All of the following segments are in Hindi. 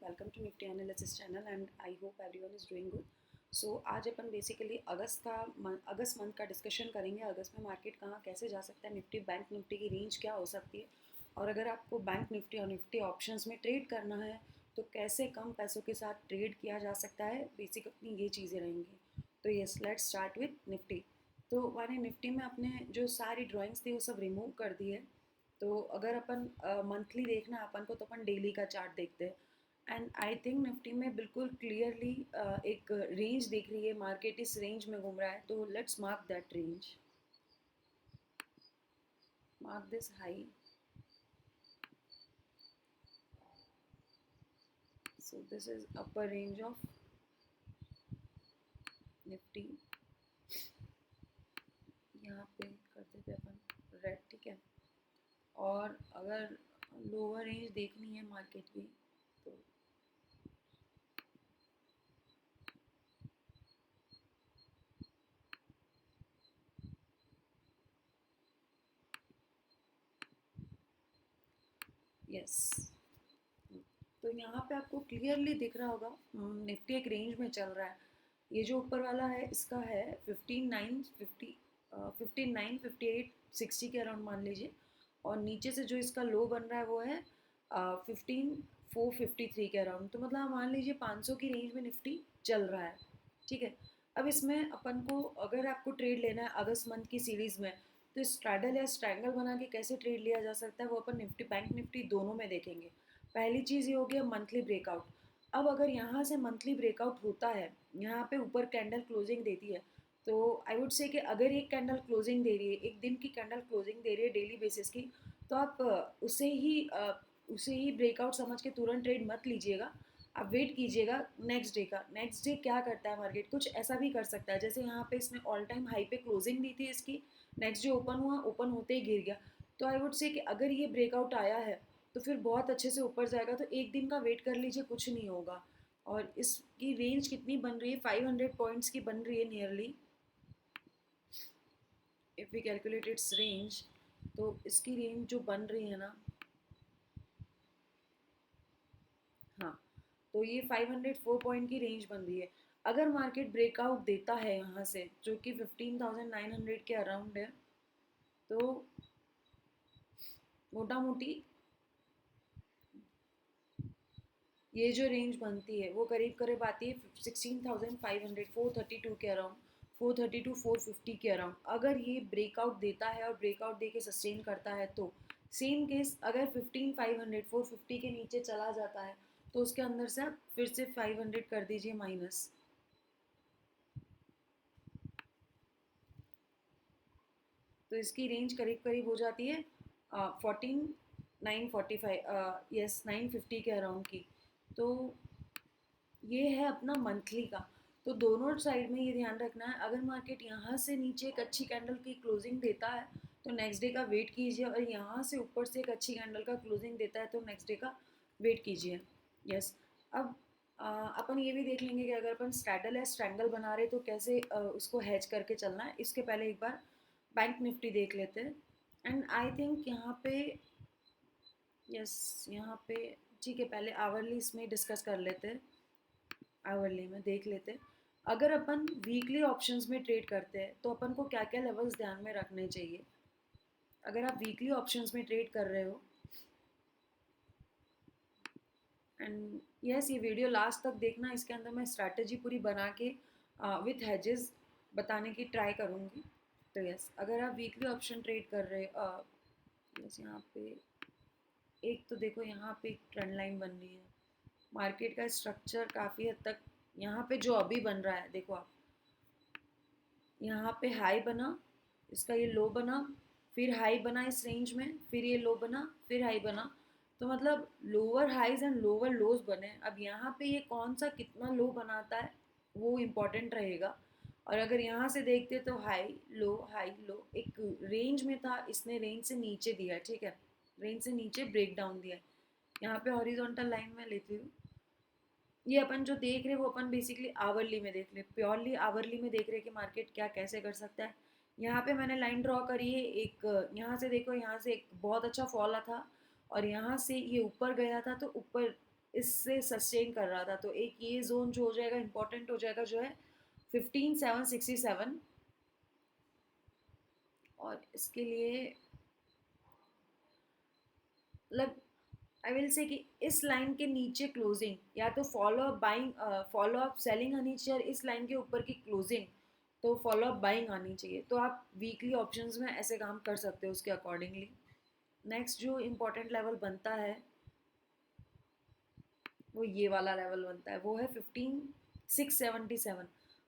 Welcome to Nifty analysis channel and I hope everyone is doing good. So आज अपन बेसिकली अगस्त मंथ का डिस्कशन करेंगे। अगस्त में मार्केट कहाँ कैसे जा सकता है, निफ्टी बैंक निफ्टी की रेंज क्या हो सकती है, और अगर आपको बैंक निफ्टी और निफ्टी ऑप्शंस में ट्रेड करना है तो कैसे कम पैसों के साथ ट्रेड किया जा सकता है। बेसिक अपनी ये चीज़ें रहेंगी। तो yes, let's start with Nifty. तो मैंने निफ्टी में अपने जो सारी ड्राइंग्स थी वो सब रिमूव कर दी है। तो अगर अपन मंथली देखना है अपन को तो अपन डेली का चार्ट देखते हैं। एंड आई थिंक निफ्टी में बिल्कुल क्लियरली एक रेंज दिख रही है, मार्केट इस रेंज में घूम रहा है। तो let's mark that range, mark this high. So this is upper range of Nifty. यहाँ पे करते थे अपन रेड, ठीक है। और अगर लोअर रेंज देखनी है मार्केट की तो यस, तो यहाँ पे आपको क्लियरली दिख रहा होगा निफ्टी एक रेंज में चल रहा है। ये जो ऊपर वाला है इसका है 59 58 60 के अराउंड मान लीजिए। और नीचे से जो इसका लो बन रहा है वो है 15 453 के अराउंड। तो मतलब मान लीजिए 500 की रेंज में निफ्टी चल रहा है, ठीक है। अब इसमें अपन को अगर आपको ट्रेड लेना है अगस्त मंथ की सीरीज में, तो स्ट्रैडल या स्ट्रैंगल बना के कैसे ट्रेड लिया जा सकता है वो अपन निफ्टी बैंक निफ्टी दोनों में देखेंगे। पहली चीज़ ये हो गया मंथली ब्रेकआउट। अब अगर यहाँ से मंथली ब्रेकआउट होता है, यहाँ पे ऊपर कैंडल क्लोजिंग देती है, तो आई वुड से कि अगर एक कैंडल क्लोजिंग दे रही है, एक दिन की कैंडल क्लोजिंग दे रही है डेली बेसिस की, तो आप उसे ही ब्रेकआउट समझ के तुरंत ट्रेड मत लीजिएगा। आप वेट कीजिएगा नेक्स्ट डे का। नेक्स्ट डे क्या करता है मार्केट, कुछ ऐसा भी कर सकता है जैसे यहाँ पे इसने ऑल टाइम हाई पे क्लोजिंग दी थी इसकी, नेक्स्ट डे ओपन हुआ, ओपन होते ही गिर गया। तो आई वुड से कि अगर ये ब्रेकआउट आया है तो फिर बहुत अच्छे से ऊपर जाएगा। तो एक दिन का वेट कर लीजिए, कुछ नहीं होगा। और इसकी रेंज कितनी बन रही है, 500 पॉइंट्स की बन रही है nearly. If we calculate its range, तो इसकी रेंज जो बन रही है ना, हाँ, तो ये 504 पॉइंट की रेंज बन रही है। अगर मार्केट ब्रेकआउट देता है यहाँ से जो कि 15,900 के अराउंड है, तो मोटा मोटी ये जो रेंज बनती है वो करीब करीब आती है 16,500, 432 के अराउंड, 432 450 के अराउंड। अगर ये ब्रेकआउट देता है और ब्रेकआउट दे के सस्टेन करता है तो सेम केस अगर 15,500 450 के नीचे चला जाता है तो उसके अंदर से आप फिर से 500 कर दीजिए माइनस। तो इसकी रेंज करीब करीब हो जाती है 14,945, यस 950 के अराउंड की। तो ये है अपना मंथली का। तो दोनों साइड में ये ध्यान रखना है, अगर मार्केट यहाँ से नीचे एक अच्छी कैंडल की क्लोजिंग देता है तो नेक्स्ट डे का वेट कीजिए, और यहाँ से ऊपर से एक अच्छी कैंडल का क्लोजिंग देता है तो नेक्स्ट डे का वेट कीजिए। यस। अब अपन ये भी देख लेंगे कि अगर अपन स्ट्रैडल या स्ट्रैंगल बना रहे तो कैसे उसको हैच करके चलना है। इसके पहले एक बार बैंक निफ्टी देख लेते हैं। एंड आई थिंक यहाँ पे, यस, यहाँ पे ठीक है, पहले आवरली इसमें डिस्कस कर लेते हैं। आवरली में देख लेते हैं, अगर अपन वीकली ऑप्शंस में ट्रेड करते हैं तो अपन को क्या क्या लेवल्स ध्यान में रखने चाहिए। अगर आप वीकली ऑप्शंस में ट्रेड कर रहे हो, एंड यस ये वीडियो लास्ट तक देखना, इसके अंदर मैं स्ट्रैटेजी पूरी बना के विथ हेजेस बताने की ट्राई करूँगी। तो यस, अगर आप वीकली ऑप्शन ट्रेड कर रहे हो, यस यहाँ पे एक तो देखो यहाँ पे एक ट्रेंड लाइन बन रही है। मार्केट का स्ट्रक्चर काफ़ी हद तक यहाँ पे जो अभी बन रहा है, देखो आप, यहाँ पे हाई बना, इसका ये लो बना, फिर हाई बना इस रेंज में, फिर ये लो बना, फिर हाई बना। तो मतलब lower highs and lower lows बने। अब यहाँ पे ये कौन सा कितना लो बनाता है वो इम्पोर्टेंट रहेगा। और अगर यहाँ से देखते तो हाई लो एक रेंज में था, इसने रेंज से नीचे दिया, ठीक है, रेंज से नीचे ब्रेक डाउन दिया। यहाँ पे हॉरिजॉन्टल लाइन में लेती हूँ। ये अपन जो देख रहे हैं वो अपन बेसिकली आवरली में देख रहे हैं, प्योरली आवरली में देख रहे हैं कि मार्केट क्या कैसे कर सकता है। यहाँ पे मैंने लाइन ड्रॉ करी है एक, यहाँ से देखो, यहाँ से एक बहुत अच्छा फॉल था और यहाँ से ये ऊपर गया था, तो ऊपर इससे सस्टेन कर रहा था। तो एक ये जोन जो हो जाएगा इंपॉर्टेंट हो जाएगा, जो है 15,767। और इसके लिए मतलब आई विल से कि इस लाइन के नीचे क्लोजिंग या तो follow up buying, follow up selling आनी चाहिए, और इस लाइन के ऊपर की क्लोजिंग तो फॉलो अप बाइंग आनी चाहिए। तो आप वीकली ऑप्शंस में ऐसे काम कर सकते हो उसके अकॉर्डिंगली। नेक्स्ट जो इम्पोर्टेंट लेवल बनता है वो ये वाला लेवल बनता है, वो है 15,677।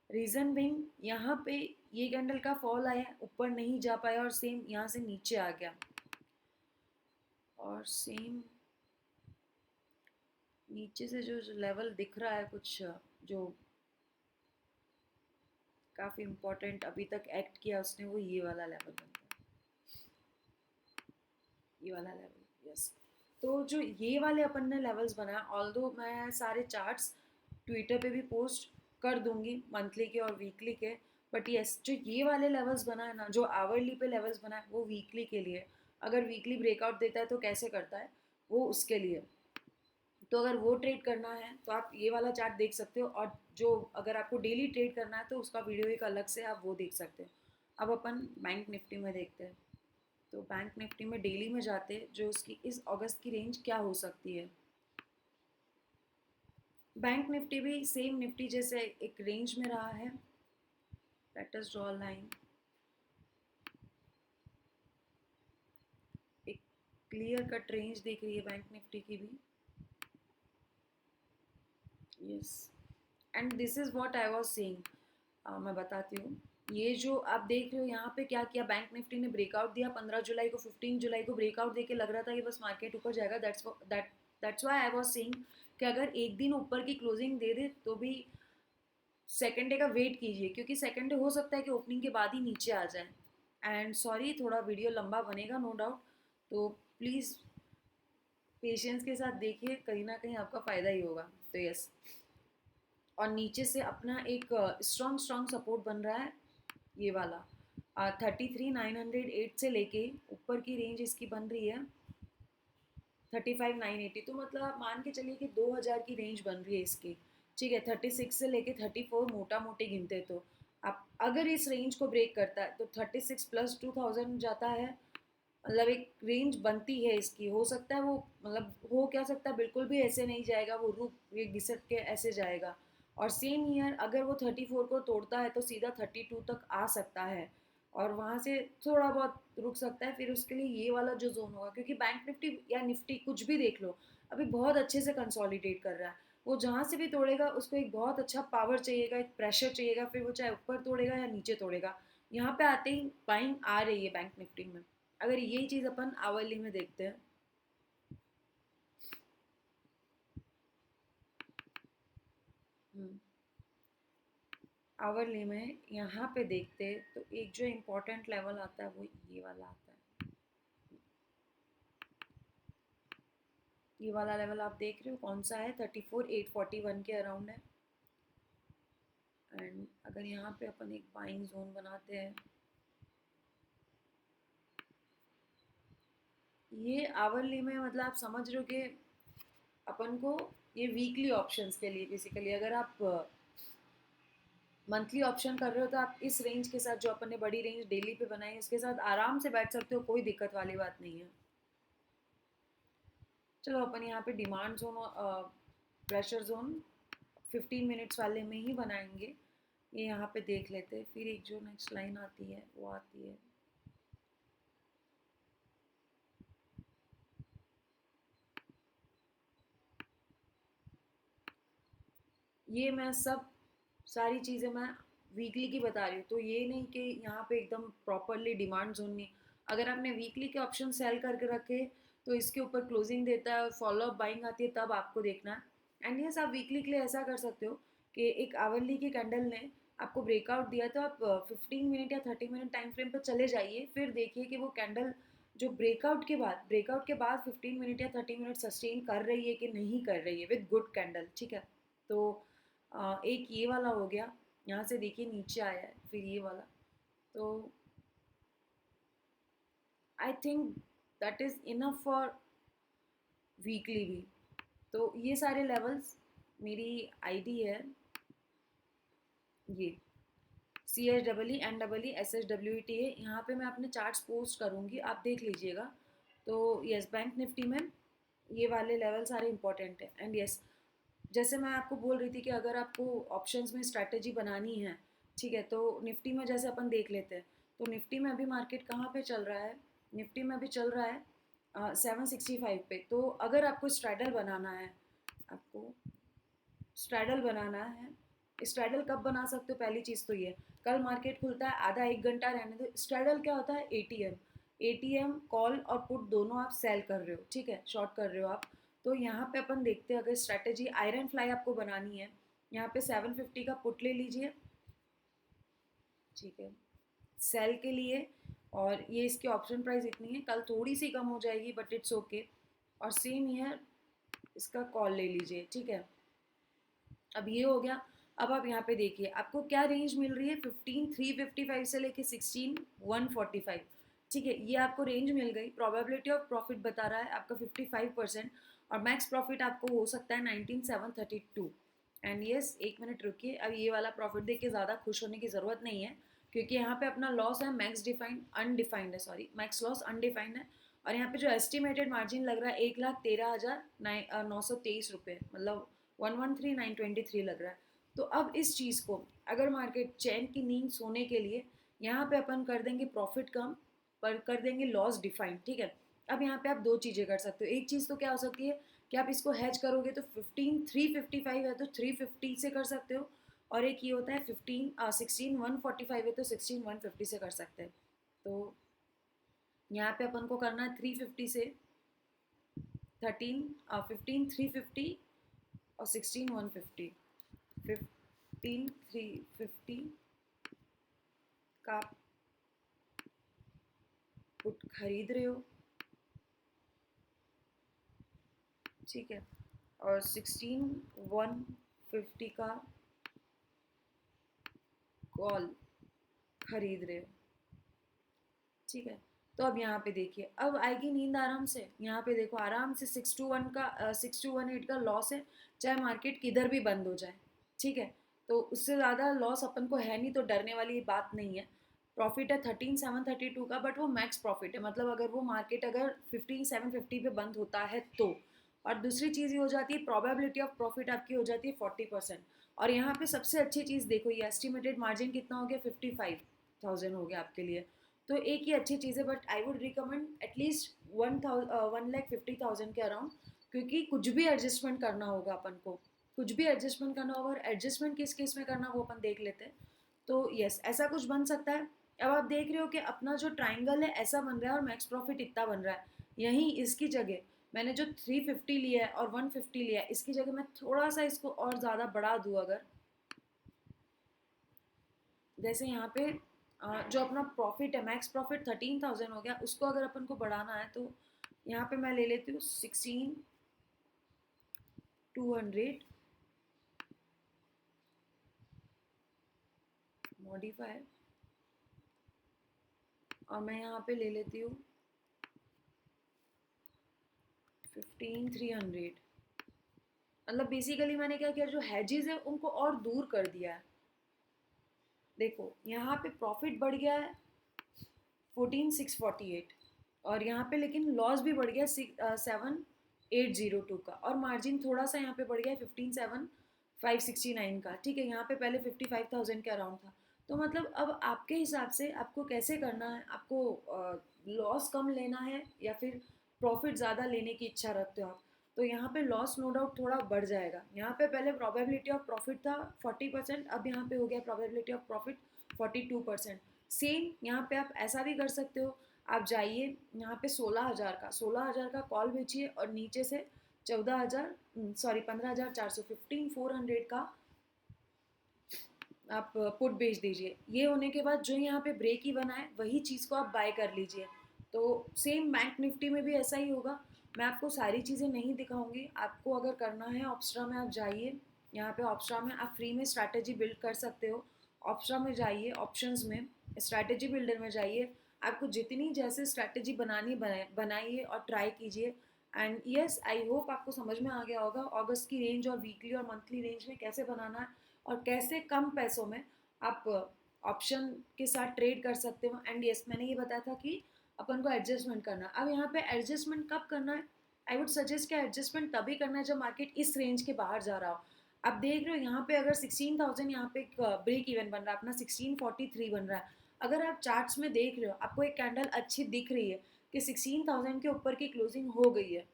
रीज़न बिंग यहाँ पे ये कैंडल का फॉल आया, ऊपर नहीं जा पाया और सेम यहाँ से नीचे आ गया, और सेम नीचे से जो लेवल दिख रहा है कुछ जो काफ़ी इम्पोर्टेंट अभी तक एक्ट किया उसने, वो ये वाला लेवल बनता है, ये वाला लेवल। यस, तो जो ये वाले अपन ने लेवल्स बनाया, ऑल्दो मैं सारे चार्ट्स ट्विटर पे भी पोस्ट कर दूंगी, मंथली के और वीकली के, बट यस जो ये वाले लेवल्स बनाए ना, जो आवरली पे लेवल्स बनाए वो वीकली के लिए। अगर वीकली ब्रेकआउट देता है तो कैसे करता है वो उसके लिए। तो अगर वो ट्रेड करना है तो आप ये वाला चार्ट देख सकते हो, और जो अगर आपको डेली ट्रेड करना है तो उसका वीडियो एक अलग से आप वो देख सकते हो। अब अपन बैंक निफ्टी में देखते हैं। तो बैंक निफ्टी में डेली में जाते हैं, जो उसकी इस अगस्त की रेंज क्या हो सकती है। बैंक निफ्टी भी सेम निफ्टी जैसे एक रेंज में रहा है। लेट अस ड्रॉ लाइन, एक क्लियर कट रेंज दिख रही है बैंक निफ्टी की भी। Yes, and this is what I was saying. मैं बताती हूँ। ये जो आप देख रहे हो यहाँ पे क्या किया, बैंक निफ्टी ने ब्रेकआउट दिया 15 जुलाई को, 15 जुलाई को ब्रेकआउट देके लग रहा था कि बस मार्केट ऊपर जाएगा। That's why I was saying कि अगर एक दिन ऊपर की क्लोजिंग दे दे तो भी सेकेंड डे का वेट कीजिए, क्योंकि सेकेंड डे हो सकता है कि ओपनिंग के बाद ही नीचे आ जाए। एंड सॉरी थोड़ा वीडियो लंबा बनेगा नो डाउट, तो प्लीज़ पेशेंस के साथ देखिए, कहीं ना कहीं आपका फ़ायदा ही होगा। तो यस, और नीचे से अपना एक स्ट्रॉन्ग स्ट्रॉन्ग सपोर्ट बन रहा है ये वाला 33,908 से लेके ऊपर की रेंज इसकी बन रही है 35,980। तो मतलब आप मान के चलिए कि 2,000 की रेंज बन रही है इसकी। ठीक है, 36 से लेके 34 मोटा मोटी गिनते तो आप अगर इस रेंज को ब्रेक करता है तो 36 प्लस 2,000 जाता है। मतलब एक रेंज बनती है इसकी, हो सकता है वो मतलब हो क्या सकता है, बिल्कुल भी ऐसे नहीं जाएगा, वो रुक ये घिसट के ऐसे जाएगा। और सेम ईयर अगर वो 34 को तोड़ता है तो सीधा 32 तक आ सकता है, और वहाँ से थोड़ा बहुत रुक सकता है। फिर उसके लिए ये वाला जो जोन होगा, क्योंकि बैंक निफ्टी या निफ्टी कुछ भी देख लो अभी बहुत अच्छे से कंसोलिडेट कर रहा है। वो जहाँ से भी तोड़ेगा उसको एक बहुत अच्छा पावर चाहिएगा, एक प्रेशर चाहिएगा, फिर वो चाहे ऊपर तोड़ेगा या नीचे तोड़ेगा। यहाँ पे आते ही बाइंग आ रही है बैंक निफ्टी में। अगर यही चीज़ अपन आवरली में देखते हैं, आवरली में यहाँ पे देखते हैं तो एक जो इम्पोर्टेंट लेवल आता है वो ये वाला आता है। ये वाला लेवल आप देख रहे हो कौन सा है, 34,841 के अराउंड है। एंड अगर यहाँ पे अपन एक बाइंग जोन बनाते हैं, ये आवरली में मतलब आप समझ रहे हो कि अपन को ये वीकली ऑप्शंस के लिए बेसिकली, अगर आप मंथली ऑप्शन कर रहे हो तो आप इस रेंज के साथ जो अपन ने बड़ी रेंज डेली पे बनाई है इसके साथ आराम से बैठ सकते हो, कोई दिक्कत वाली बात नहीं है। चलो अपन यहाँ पे डिमांड जोन और प्रेशर जोन 15 मिनट्स वाले में ही बनाएंगे। ये यहाँ पे देख लेते हैं, फिर एक जो नेक्स्ट लाइन आती है वो आती है ये। मैं सब सारी चीज़ें मैं वीकली की बता रही हूँ, तो ये नहीं कि यहाँ पे एकदम प्रॉपरली डिमांड जोन नहीं। अगर आपने वीकली के ऑप्शन सेल करके रखे तो इसके ऊपर क्लोजिंग देता है और फॉलो अप बाइंग आती है तब आपको देखना है। एंड यस, आप वीकली के लिए ऐसा कर सकते हो कि एक आवरली की कैंडल ने आपको ब्रेकआउट दिया तो आप 15 मिनट या 30 मिनट टाइम फ्रेम पर चले जाइए, फिर देखिए कि वो कैंडल जो ब्रेकआउट के बाद 15 मिनट या 30 मिनट सस्टेन कर रही है कि नहीं कर रही है विद गुड कैंडल। ठीक है, तो एक ये वाला हो गया, यहाँ से देखिए नीचे आया है, फिर ये वाला। तो I think that is enough for weekly भी। तो ये सारे लेवल्स मेरी आईडी है, ये CHEE NEE SHWET है। यहाँ पे मैं अपने चार्ट्स पोस्ट करूँगी, आप देख लीजिएगा। तो यस, बैंक निफ्टी में ये वाले लेवल सारे इंपॉर्टेंट है। एंड यस, जैसे मैं आपको बोल रही थी कि अगर आपको ऑप्शंस में स्ट्रैटेजी बनानी है, ठीक है, तो निफ्टी में जैसे अपन देख लेते हैं। तो निफ्टी में अभी मार्केट कहाँ पे चल रहा है? निफ्टी में अभी चल रहा है 765 पे। तो अगर आपको स्ट्रैडल बनाना है, आपको स्ट्रैडल बनाना है, स्ट्रैडल कब बना सकते हो? पहली चीज़ तो ये, कल मार्केट खुलता है, आधा एक घंटा रहने दो। स्ट्रैडल क्या होता है? एटीएम। एटीएम कॉल और पुट दोनों आप सेल कर रहे हो, ठीक है, शॉर्ट कर रहे हो आप। तो यहाँ पे अपन देखते हैं, अगर स्ट्रैटेजी आयरन फ्लाई आपको बनानी है, यहाँ पे 750 का पुट ले लीजिए, ठीक है, सेल के लिए। और ये इसकी ऑप्शन प्राइस इतनी है, कल थोड़ी सी कम हो जाएगी बट इट्स ओके। और सेम ईयर इसका कॉल ले लीजिए, ठीक है। अब ये हो गया। अब आप यहाँ पे देखिए आपको क्या रेंज मिल रही है, 15,355 से लेके 16,145, ठीक है, ये आपको रेंज मिल गई। प्रोबेबिलिटी ऑफ प्रॉफिट बता रहा है आपका 55%, और मैक्स प्रॉफिट आपको हो सकता है 19,732। एंड यस, एक मिनट रुकिए, अब ये वाला प्रॉफिट देख के ज़्यादा खुश होने की ज़रूरत नहीं है, क्योंकि यहाँ पे अपना लॉस है मैक्स डिफाइंड अनडिफाइंड है, सॉरी, मैक्स लॉस अनडिफाइंड है। और यहाँ पे जो एस्टिमेटेड मार्जिन लग रहा है 1,13,923 रुपये, मतलब 113,923 लग रहा है। तो अब इस चीज़ को, अगर मार्केट चैन की नींद सोने के लिए, यहाँ पे अपन कर देंगे प्रॉफिट कम, पर कर देंगे लॉस डिफाइंड, ठीक है। अब यहाँ पे आप दो चीज़ें कर सकते हो। एक चीज़ तो क्या हो सकती है कि आप इसको हैच करोगे, तो 15,355 है तो 350 से कर सकते हो। और एक ये होता है 16,145 है तो 16,150 से कर सकते हैं। तो यहाँ पे अपन को करना है 350 से 15,350 और 16,150। 15,350 का पुट खरीद रहे हो, ठीक है, और 16,150 का कॉल खरीद रहे हो, ठीक है। तो अब यहाँ पे देखिए, अब आएगी नींद आराम से। यहाँ पे देखो आराम से 6,218 का लॉस है, चाहे मार्केट किधर भी बंद हो जाए, ठीक है। तो उससे ज़्यादा लॉस अपन को है नहीं, तो डरने वाली बात नहीं है। प्रॉफिट है 13,732 का, बट वो मैक्स प्रॉफिट है, मतलब अगर वो मार्केट अगर 15,750 पे बंद होता है तो। और दूसरी चीज़ ये हो जाती है, प्रोबेबिलिटी ऑफ प्रॉफिट आपकी हो जाती है 40%। और यहाँ पे सबसे अच्छी चीज़ देखो, ये एस्टिमेटेड मार्जिन कितना हो गया, 55,000 हो गया आपके लिए। तो एक ही अच्छी चीज़ है, but I would recommend at least 1,50,000 के अराउंड, क्योंकि कुछ भी एडजस्टमेंट करना होगा अपन को, कुछ भी एडजस्टमेंट करना होगा। और एडजस्टमेंट किस केस में करना वो अपन देख लेते हैं। तो यस, ऐसा कुछ बन सकता है। अब आप देख रहे हो कि अपना जो ट्राइंगल है ऐसा बन रहा है और मैक्स प्रॉफिट इतना बन रहा है। यहीं इसकी जगह मैंने जो 350 लिया है और 150 लिया है, इसकी जगह मैं थोड़ा सा इसको और ज़्यादा बढ़ा दूँ, अगर जैसे यहाँ पे जो अपना प्रॉफिट है, मैक्स प्रॉफिट 13,000 हो गया, उसको अगर अपन को बढ़ाना है तो यहाँ पे मैं ले लेती हूँ 16,200 मॉडिफायर, और मैं यहाँ पे ले लेती हूँ 15,300। मतलब बेसिकली मैंने क्या किया, जो हैजेस है उनको और दूर कर दिया है। देखो यहाँ पे प्रॉफिट बढ़ गया है 14,648, और यहाँ पे लेकिन लॉस भी बढ़ गया 7,802 का, और मार्जिन थोड़ा सा यहाँ पे बढ़ गया 15,759 का, ठीक है। यहाँ पे पहले 55,000 के अराउंड था। तो मतलब अब आपके हिसाब से आपको कैसे करना है, आपको लॉस कम लेना है या फिर प्रॉफिट ज़्यादा लेने की इच्छा रखते हो आप। तो यहाँ पे लॉस नो डाउट थोड़ा बढ़ जाएगा। यहाँ पे पहले प्रोबेबिलिटी ऑफ प्रॉफिट था 40%, अब यहाँ पे हो गया प्रोबेबिलिटी ऑफ प्रॉफिट 42%। सेम यहाँ पे आप ऐसा भी कर सकते हो, आप जाइए यहाँ पे 16,000 का कॉल बेचिए, और नीचे से 14,000, सॉरी 15,400, 15,400 का आप पुट बेच दीजिए। ये होने के बाद जो यहाँ पे ब्रेक ही बना है वही चीज़ को आप बाय कर लीजिए। तो सेम बैंक निफ्टी में भी ऐसा ही होगा। मैं आपको सारी चीज़ें नहीं दिखाऊंगी, आपको अगर करना है ऑप्स्ट्रा में आप जाइए, यहाँ पे ऑप्स्ट्रा में आप फ्री में स्ट्रैटेजी बिल्ड कर सकते हो। ऑप्स्ट्रा में जाइए, ऑप्शंस में स्ट्रैटेजी बिल्डर में जाइए, आपको जितनी जैसे स्ट्रैटेजी बनानी बनाइए और ट्राई कीजिए। एंड यस, आई होप आपको समझ में आ गया होगा अगस्त की रेंज और वीकली और मंथली रेंज में कैसे बनाना है और कैसे कम पैसों में आप ऑप्शन के साथ ट्रेड कर सकते हो। एंड यस, मैंने ये बताया था कि अपन को एडजस्टमेंट करना। अब यहाँ पे एडजस्टमेंट कब करना है? आई वुड सजेस्ट कि एडजस्टमेंट तभी करना है जब मार्केट इस रेंज के बाहर जा रहा हो। आप देख रहे हो यहाँ पे अगर 16,000 यहाँ पे ब्रेक इवन बन रहा है, अपना 1643 बन रहा है। अगर आप चार्ट्स में देख रहे हो, आपको एक कैंडल अच्छी दिख रही है कि 16,000 के ऊपर की क्लोजिंग हो गई है,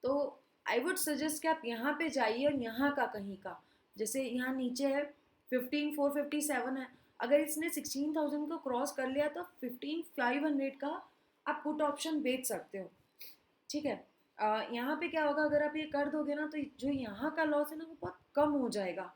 तो आई वुड सजेस्ट कि आप यहाँ पे जाइए और यहाँ का कहीं का, जैसे यहाँ नीचे है 15,457 है, अगर इसने 16,000 को क्रॉस कर लिया तो 15,500 का आप पुट ऑप्शन बेच सकते हो। ठीक है, यहाँ पे क्या होगा, अगर आप ये कर दोगे ना तो जो यहाँ का लॉस है ना वो बहुत कम हो जाएगा।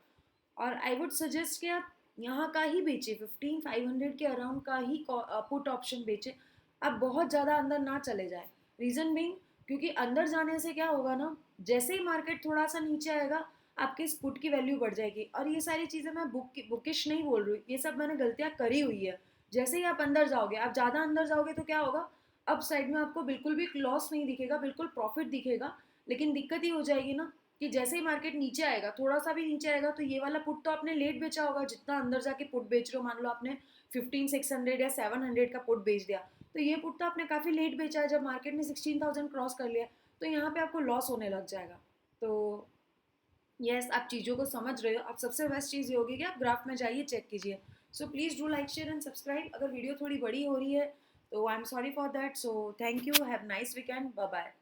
और आई वुड सजेस्ट कि आप यहाँ का ही बेचे, 15,500 के अराउंड का ही पुट ऑप्शन बेचे। आप बहुत ज़्यादा अंदर ना चले जाए। रीज़न बीइंग, क्योंकि अंदर जाने से क्या होगा ना, जैसे ही मार्केट थोड़ा सा नीचे आएगा आपके इस पुट की वैल्यू बढ़ जाएगी। और ये सारी चीज़ें मैं बुकिश नहीं बोल रही हूँ, ये सब मैंने गलतियाँ करी हुई है। जैसे ही आप अंदर जाओगे, आप ज़्यादा अंदर जाओगे तो क्या होगा, अप साइड में आपको बिल्कुल भी लॉस नहीं दिखेगा, बिल्कुल प्रॉफिट दिखेगा। लेकिन दिक्कत ही हो जाएगी ना कि जैसे ही मार्केट नीचे आएगा, थोड़ा सा भी नीचे आएगा, तो ये वाला पुट तो आपने लेट बेचा होगा, जितना अंदर जाके पुट बेच रहे हो, मान लो आपने 15,600 या 700 का पुट बेच दिया, तो ये पुट तो आपने काफ़ी लेट बेचा है, जब मार्केट ने 16,000 क्रॉस कर लिया, तो यहाँ पे आपको लॉस होने लग जाएगा। तो यस, आप चीज़ों को समझ रहे हो। आप सबसे बेस्ट चीज़ ये होगी कि आप ग्राफ में जाइए, चेक कीजिए। So please do like, share and subscribe. अगर वीडियो थोड़ी बड़ी हो रही है तो I am sorry for that. So thank you, have nice weekend, bye bye.